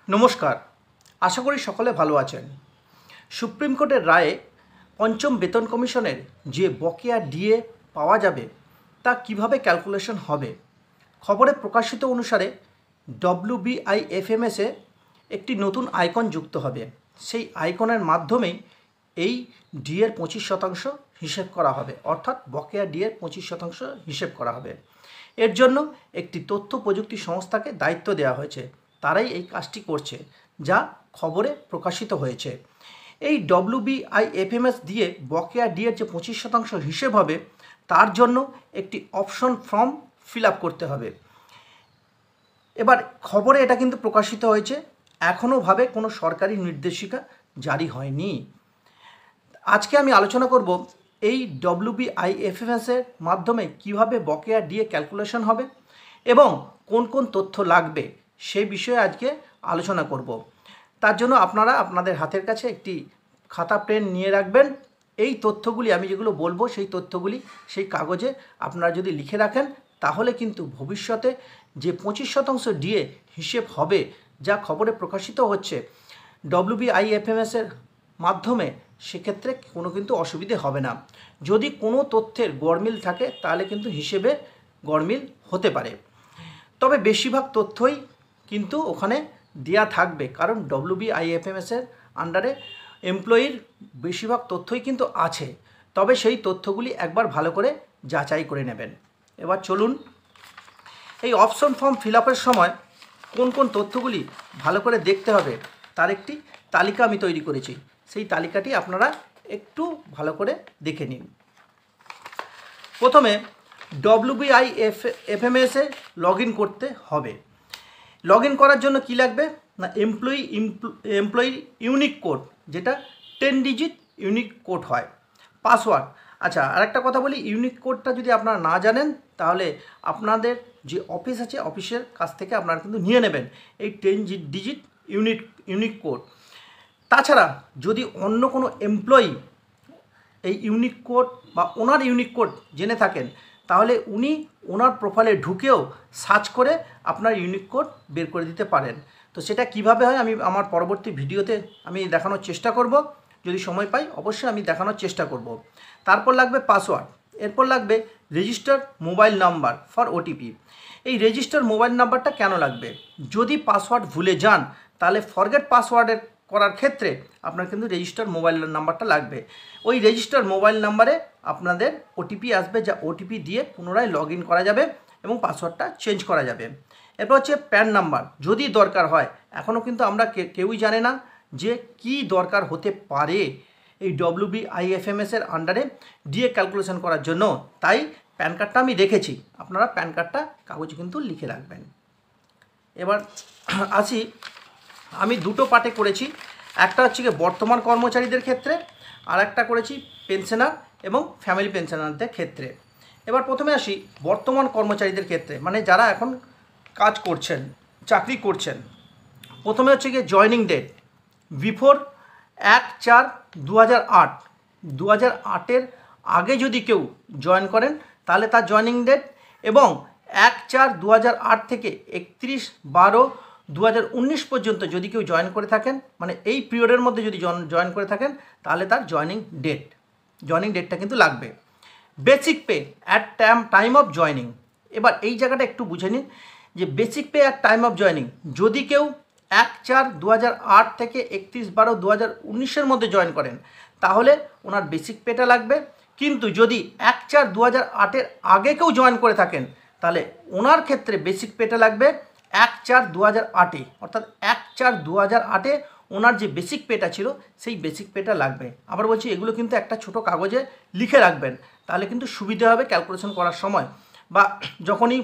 নমস্কার, আশা করি সকলে ভালো আছেন। সুপ্রিম কোর্টের রায়ে পঞ্চম বেতন কমিশনের যে বকেয়া ডিএ পাওয়া যাবে তা কিভাবে ক্যালকুলেশন হবে। খবরে প্রকাশিত অনুসারে WBIFMS এ একটি নতুন আইকন যুক্ত হবে। সেই আইকনের মাধ্যমেই এই ডিএর 25% হিসেব করা হবে, অর্থাৎ বকেয়া ডিএর 25% হিসেব করা হবে। এর জন্য একটি তথ্য প্রযুক্তি সংস্থাকে দায়িত্ব দেওয়া হয়েছে, তারাই এই কাজটি করছে, যা খবরে প্রকাশিত হয়েছে। এই WBIFMS দিয়ে বকেয়া ডিএর যে 25% হিসেব হবে তার জন্য একটি অপশন ফর্ম ফিল আপ করতে হবে। এবার খবরে এটা কিন্তু প্রকাশিত হয়েছে, এখনোভাবে কোনো সরকারি নির্দেশিকা জারি হয়নি। আজকে আমি আলোচনা করব এই WBIFMS এর মাধ্যমে কিভাবে বকেয়া ডিএ ক্যালকুলেশন হবে এবং কোন কোন তথ্য লাগবে সেই বিষয়ে আজকে আলোচনা করব। তার জন্য আপনারা আপনাদের হাতের কাছে একটি খাতা পেন নিয়ে রাখবেন। এই তথ্যগুলি আমি যেগুলো বলবো সেই তথ্যগুলি সেই কাগজে আপনারা যদি লিখে রাখেন তাহলে কিন্তু ভবিষ্যতে যে 25% ডিএ হিসেব হবে, যা খবরে প্রকাশিত হচ্ছে WBIFMS এর মাধ্যমে, সেক্ষেত্রে কোনো কিন্তু অসুবিধে হবে না। যদি কোনো তথ্যের গরমিল থাকে তাহলে কিন্তু হিসেবে গরমিল হতে পারে, তবে বেশিরভাগ তথ্যই কিন্তু ওখানে দেয়া থাকবে, কারণ WBIFMS এর আন্ডারে এমপ্লয়ির বেশিরভাগ তথ্যই কিন্তু আছে। তবে সেই তথ্যগুলি একবার ভালো করে যাচাই করে নেবেন। এবার চলুন, এই অপশন ফর্ম ফিল আপের সময় কোন কোন তথ্যগুলি ভালো করে দেখতে হবে তার একটি তালিকা আমি তৈরি করেছি। সেই তালিকাটি আপনারা একটু ভালো করে দেখে নিন। প্রথমে WBIFMS এ লগ ইন করতে হবে। লগ ইন করার জন্য কি লাগবে না, এমপ্লয়ি ইউনিক কোড, যেটা 10 ডিজিট ইউনিক কোড হয়। পাসওয়ার্ড, আচ্ছা আরেকটা কথা বলি, ইউনিক কোডটা যদি আপনারা না জানেন তাহলে আপনাদের যে অফিস আছে অফিসের কাছ থেকে আপনারা কিন্তু নিয়ে নেবেন এই 10 ডিজিট ইউনিক কোড। তাছাড়া যদি অন্য কোনো এমপ্লয়ি এই ইউনিক কোড বা ওনার ইউনিক কোড জেনে থাকেন তাহলে উনি ওনার প্রোফাইলে ঢুকেও সার্চ করে আপনার ইউনিক কোড বের করে দিতে পারেন। তো সেটা কিভাবে হয় আমি আমার পরবর্তী ভিডিওতে আমি দেখানোর চেষ্টা করব, যদি সময় পাই অবশ্যই আমি দেখানোর চেষ্টা করব। তারপর লাগবে পাসওয়ার্ড, এরপর লাগবে register mobile number for OTP. এই রেজিস্টার মোবাইল নাম্বারটা কেন লাগবে, যদি পাসওয়ার্ড ভুলে যান তাহলে ফরগেট পাসওয়ার্ডের করার ক্ষেত্রে আপনার কিন্তু রেজিস্টার মোবাইল নাম্বারটা লাগবে। ওই রেজিস্টার মোবাইল নাম্বারে আপনাদের ওটিপি আসবে, যা ওটিপি দিয়ে পুনরায় লগ ইন করা যাবে এবং পাসওয়ার্ডটা চেঞ্জ করা যাবে। এরপর হচ্ছে প্যান নাম্বার, যদি দরকার হয়। এখনও কিন্তু আমরা কেউই জানে না যে কি দরকার হতে পারে এই WBIFMS এর আন্ডারে ডিএ ক্যালকুলেশন করার জন্য, তাই প্যান কার্ডটা আমি রেখেছি, আপনারা প্যান কার্ডটা কাগজে কিন্তু লিখে রাখবেন। এবার আসি, আমি দুটো পার্টে করেছি, একটা হচ্ছে কি বর্তমান কর্মচারীদের ক্ষেত্রে, আর একটা করেছি পেনশনার এবং ফ্যামিলি পেনশনারদের ক্ষেত্রে। এবার প্রথমে আসি বর্তমান কর্মচারীদের ক্ষেত্রে, মানে যারা এখন কাজ করছেন, চাকরি করছেন। প্রথমে হচ্ছে গিয়ে জয়নিং ডেট বিফোর 1/4/2008, 2008-এর আগে যদি কেউ জয়েন করেন তাহলে তার জয়নিং ডেট, এবং 1/4/2008 থেকে 31/12/2019 পর্যন্ত যদি কেউ জয়েন করে থাকেন, মানে এই পিরিয়ডের মধ্যে যদি জয়েন করে থাকেন তাহলে তার জয়নিং ডেটটা কিন্তু লাগবে। Basic pay at time of joining, এবার এই জায়গাটা একটু বুঝে নিন যে basic pay at time of joining, যদি কেউ 1/4/2008 থেকে 31/12/2019-এর মধ্যে জয়েন করেন তাহলে ওনার বেসিক পেটা লাগবে। কিন্তু যদি 1/4/2008-এর আগে কেউ জয়েন করে থাকেন তাহলে ওনার ক্ষেত্রে বেসিক পেটা লাগবে 1/4/2008-এ, অর্থাৎ 1/4/2008-এ ওনার যে বেসিক পেটা ছিল সেই বেসিক পেটা লাগবে। আবার বলছি, এগুলো কিন্তু একটা ছোট কাগজে লিখে রাখবেন, তাহলে কিন্তু সুবিধা হবে ক্যালকুলেশন করার সময়, বা যখনই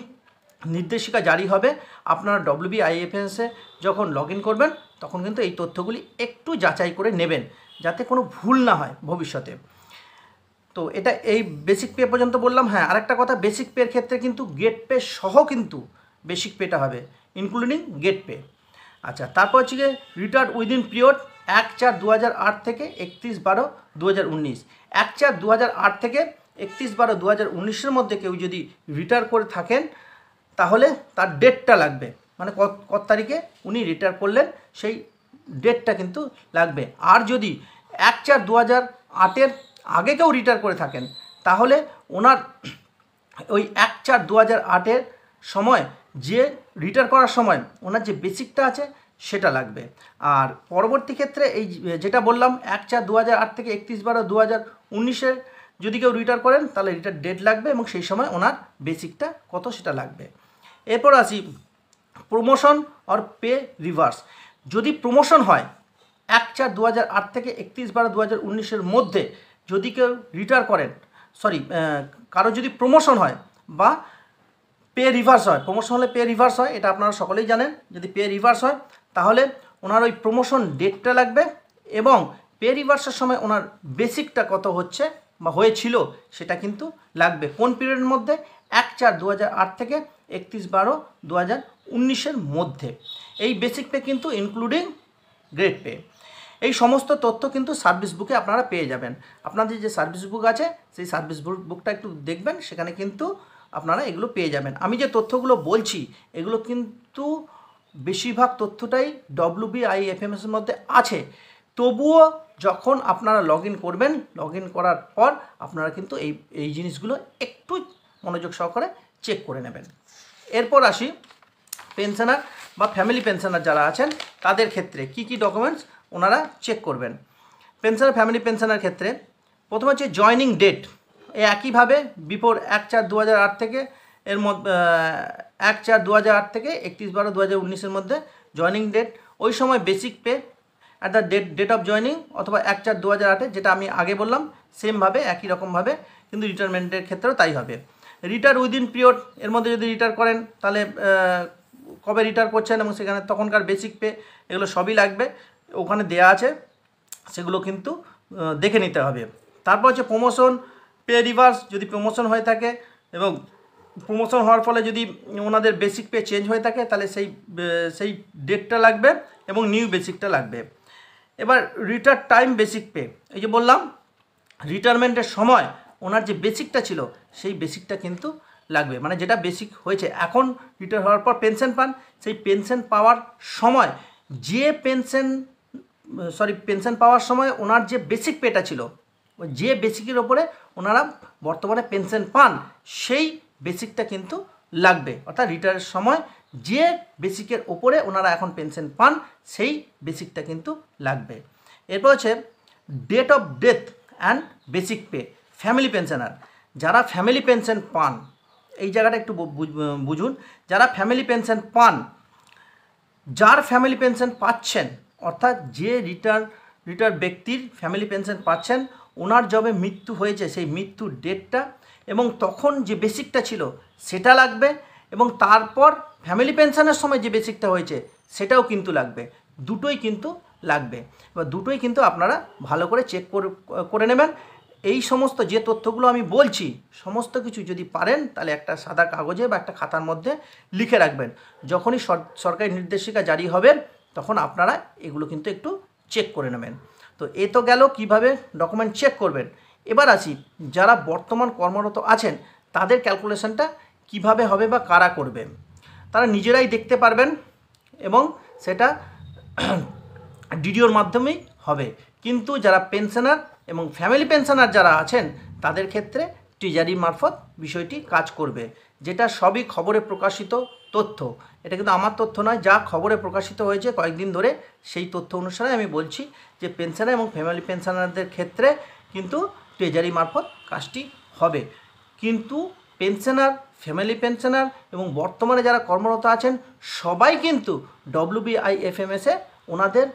নির্দেশিকা জারি হবে আপনারা WBIFMS-এ যখন লগ ইন করবেন তখন কিন্তু এই তথ্যগুলি একটু যাচাই করে নেবেন যাতে কোনো ভুল না হয় ভবিষ্যতে। তো এটা এই বেসিক পে পর্যন্ত বললাম। হ্যাঁ, আরেকটা কথা, বেসিক পের ক্ষেত্রে কিন্তু গেট পে সহ কিন্তু বেসিক পেটা হবে, ইনক্লুডিং গেট পে। আচ্ছা, তারপর হচ্ছে গিয়ে রিটায়ার্ড উইদিন পিরিয়ড 1/4/2008 থেকে 31/12/2019। 1/4/2008 থেকে 31/12/2019-এর মধ্যে কেউ যদি রিটায়ার করে থাকেন তাহলে তার ডেটটা লাগবে। মানে কত তারিখে উনি রিটায়ার করলেন সেই ডেটটা কিন্তু লাগবে। আর যদি 1/4/2008 আগে কেউ রিটায়ার করে থাকেন তাহলে ওনার ওই 1/4/2008 সময় যে রিটায়ার করার সময় ওনার যে বেসিকটা আছে সেটা লাগবে। আর পরবর্তী ক্ষেত্রে এই যেটা বললাম 1/4/2008 থেকে 31/12/2019 যদি কেউ রিটায়ার করেন তাহলে রিটায়ার ডেট লাগবে এবং সেই সময় ওনার বেসিকটা কত সেটা লাগবে। এরপর আসি প্রমোশন আর পে রিভার্স। যদি প্রমোশন হয় 1/4/2008 থেকে 31/12/2019 মধ্যে যদি কেউ রিটায়ার করেন, কারো যদি প্রমোশন হয় বা পে রিভার্স হয়, প্রমোশন হলে পে রিভার্স হয়, এটা আপনারা সকলেই জানেন। যদি পে রিভার্স হয় তাহলে ওনার ওই প্রমোশন ডেটটা লাগবে এবং পে রিভার্সের সময় ওনার বেসিকটা কত হচ্ছে বা হয়েছিল সেটা কিন্তু লাগবে। কোন পিরিয়ডের মধ্যে? 1/4/2008 থেকে 31/12/2019 মধ্যে। এই বেসিক পে কিন্তু ইনক্লুডিং গ্রেড পে। এই সমস্ত তথ্য কিন্তু সার্ভিস বুকে আপনারা পেয়ে যাবেন। আপনাদের যে সার্ভিস বুক আছে সেই সার্ভিস বুকটা একটু দেখবেন, সেখানে কিন্তু আপনারা এগুলো পেয়ে যাবেন। আমি যে তথ্যগুলো বলছি এগুলো কিন্তু বেশিরভাগ তথ্যটাই WBIFMS-এর মধ্যে আছে। তবুও যখন আপনারা লগ ইন করবেন, লগ ইন করার পর আপনারা কিন্তু এই জিনিসগুলো একটু মনোযোগ সহকারে চেক করে নেবেন। এরপর আসি পেনশনার বা ফ্যামিলি পেনশনার যারা আছেন তাদের ক্ষেত্রে কি কি ডকুমেন্টস ওনারা চেক করবেন। পেনশনার ফ্যামিলি পেনশনার ক্ষেত্রে প্রথমে হচ্ছে জয়নিং ডেট। একইভাবে বিফোর 1/4/2008 থেকে এর মধ্যে 1/4/2008 থেকে 31/12/2019 মধ্যে জয়নিং ডেট, ওই সময় basic pay at the date of joining, অথবা 1/4/2008 যেটা আমি আগে বললাম সেমভাবে একই রকমভাবে কিন্তু রিটায়ারমেন্টের ক্ষেত্রেও তাই হবে। রিটায়ার উইদিন পিরিয়ড এর মধ্যে যদি রিটায়ার করেন তাহলে কবে রিটায়ার করছেন এবং সেখানে তখনকার বেসিক পে এগুলো সবই লাগবে, ওখানে দেয়া আছে, সেগুলো কিন্তু দেখে নিতে হবে। তারপর হচ্ছে প্রমোশন পে রিভার্স, যদি প্রমোশন হয়ে থাকে এবং প্রমোশন হওয়ার ফলে যদি ওনাদের বেসিক পে চেঞ্জ হয়ে থাকে তাহলে সেই ডেটটা লাগবে এবং নিউ বেসিকটা লাগবে। এবার রিটায়ার টাইম বেসিক পে, এই যে বললাম রিটায়ারমেন্টের সময় ওনার যে বেসিকটা ছিল সেই বেসিকটা কিন্তু লাগবে, মানে যেটা বেসিক হয়েছে। এখন রিটায়ার হওয়ার পর পেনশন পান, সেই পেনশন পাওয়ার সময় যে পেনশন পাওয়ার সময় ওনার যে বেসিক পেটা ছিল, যে বেসিকের ওপরে ওনারা বর্তমানে পেনশন পান সেই বেসিকটা কিন্তু লাগবে। অর্থাৎ রিটায়ারের সময় যে বেসিকের ওপরে ওনারা এখন পেনশন পান সেই বেসিকটা কিন্তু লাগবে। এরপর হচ্ছে date of death and basic pay. Family pensioner যারা ফ্যামিলি পেনশন পান, এই জায়গাটা একটু বুঝুন। যারা ফ্যামিলি পেনশন পান, যার ফ্যামিলি পেনশন পাচ্ছেন, অর্থাৎ যে রিটায়ার ব্যক্তির ফ্যামিলি পেনশন পাচ্ছেন ওনার যবে মৃত্যু হয়েছে সেই মৃত্যুর ডেটটা এবং তখন যে বেসিকটা ছিল সেটা লাগবে, এবং তারপর ফ্যামিলি পেনশনের সময় যে বেসিকটা হয়েছে সেটাও কিন্তু লাগবে। দুটোই কিন্তু লাগবে, এবার দুটোই কিন্তু আপনারা ভালো করে চেক করে নেবেন। এই সমস্ত যে তথ্যগুলো আমি বলছি সমস্ত কিছু যদি পারেন তাহলে একটা সাদা কাগজে বা একটা খাতার মধ্যে লিখে রাখবেন। যখনই সরকারি নির্দেশিকা জারি হবে তখন আপনারা এগুলো কিন্তু একটু চেক করে নেবেন। তো এ তো গেল কীভাবে ডকুমেন্ট চেক করবেন। এবার আসি যারা বর্তমান কর্মরত আছেন তাদের ক্যালকুলেশনটা কিভাবে হবে বা কারা করবে, তারা নিজেরাই দেখতে পারবেন এবং সেটা ডিডিওর মাধ্যমেই হবে। কিন্তু যারা পেনশনার এবং ফ্যামিলি পেনশনার যারা আছেন তাদের ক্ষেত্রে ট্রেজারি মারফত বিষয়টি কাজ করবে, যেটা সবই খবরে প্রকাশিত তথ্য। এটা কিন্তু আমার তথ্য নয়, যা খবরে প্রকাশিত হয়েছে কয়েকদিন ধরে সেই তথ্য অনুসারে আমি বলছি যে পেনশনার এবং ফ্যামিলি পেনশনারদের ক্ষেত্রে কিন্তু ট্রেজারি মারফত কাজটি হবে। কিন্তু পেনশনার, ফ্যামিলি পেনশনার এবং বর্তমানে যারা কর্মরত আছেন সবাই কিন্তু WBIFMS-এ ওনাদের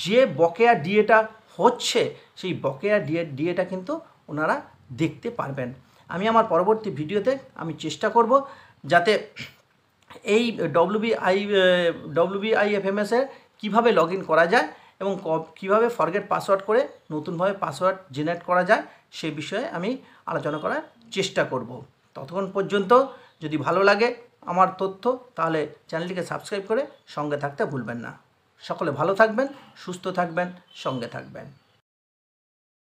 যে বকেয়া ডিএটা হচ্ছে সেই বকেয়া ডিএটা কিন্তু ওনারা দেখতে পারবেন। আমি আমার পরবর্তী ভিডিওতে আমি চেষ্টা করব যাতে এই WBIFMS-এ কীভাবে লগ ইন করা যায় এবং কীভাবে ফরগেট পাসওয়ার্ড করে নতুনভাবে পাসওয়ার্ড জেনারেট করা যায় সেই বিষয়ে আমি আলোচনা করার চেষ্টা করব। ততক্ষণ পর্যন্ত যদি ভালো লাগে আমার তথ্য তাহলে চ্যানেলটিকে সাবস্ক্রাইব করে সঙ্গে থাকতে ভুলবেন না। সকলে ভালো থাকবেন, সুস্থ থাকবেন, সঙ্গে থাকবেন।